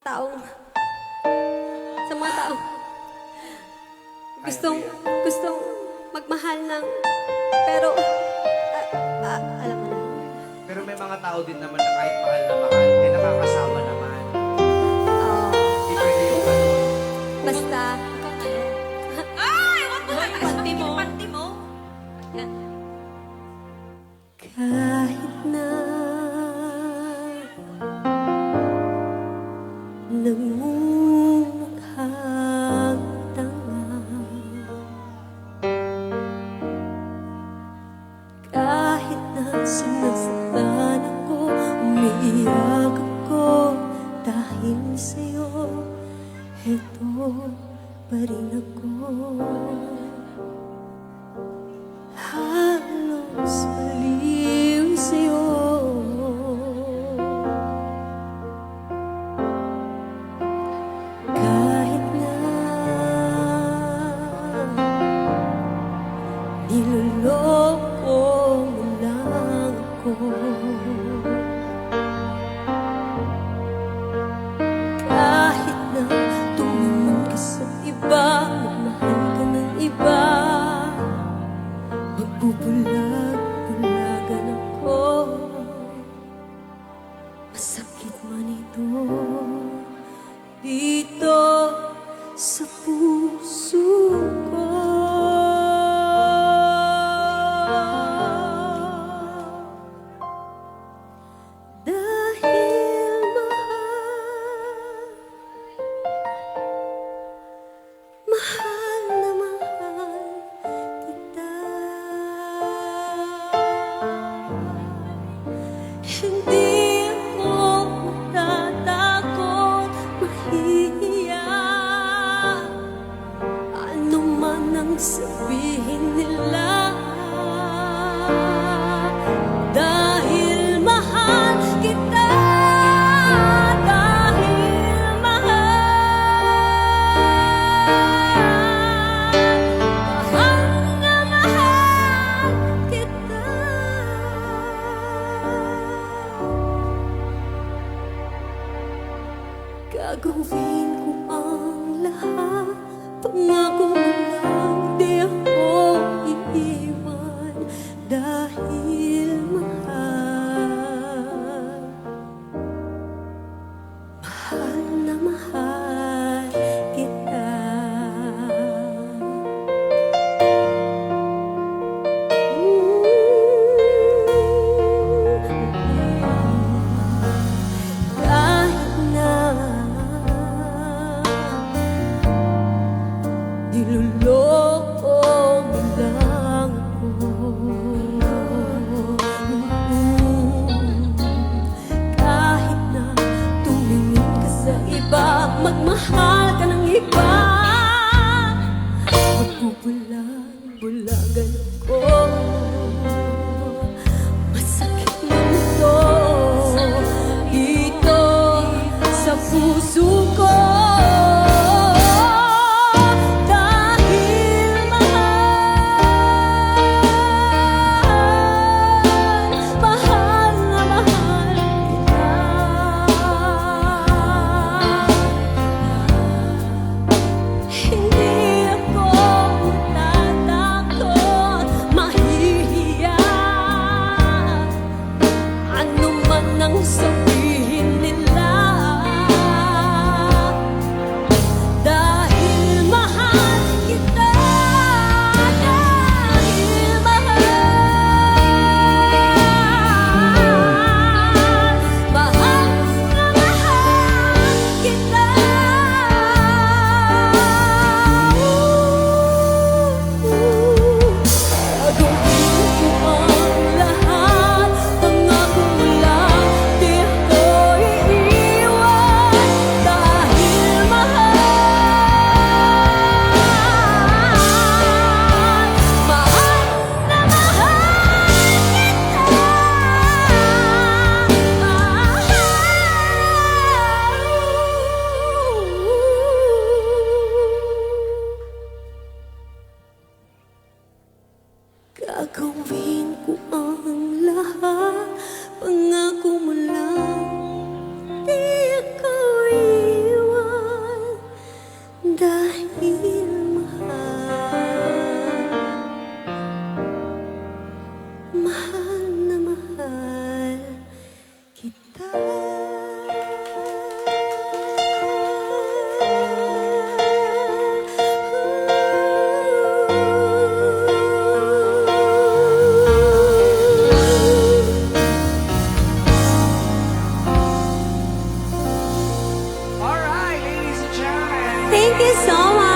taong sa mga taong gustong magmahal ng pero alam mo na. Pero may mga tao din naman na kahit mahal na mahal, eh nakakasama naman. Hindi pwede yung ganun. Basta Ay! Huwag mo na panty mo. Panty mo. kahit na nagmumukhang tanga, kahit na sinasaktan ako, umiiyak ako dahil sa'yo, heto pa rin ako. Halos baliw sa'yo, kahit na niloloko mo lang ako, kahit na tumingin ka sa iba, magmahal ka ng iba, magbubulag-bulagan ako. Masakit man ito dito sa puso ko. Dahil mahal na mahal kita, hindi ako matatakot, mahihiya, ano man ang sabihin nila. Dahil mahal kita, dahil mahal na mahal kita. Gagawin ko ang lahat, pangako mo lang di ako iiwan. Dahil mahal na mahal kita. Kahit na niloloko mo lang ako, kahit na tumingin ka sa iba, magmahal ka ng iba, magbubulag-bulagan ako. Masakit man ito dito sa puso ko. Dahil mahal na mahal kita. Hindi ako matatakot, mahihiya, ano man ang sabihin nila. Thank you so much.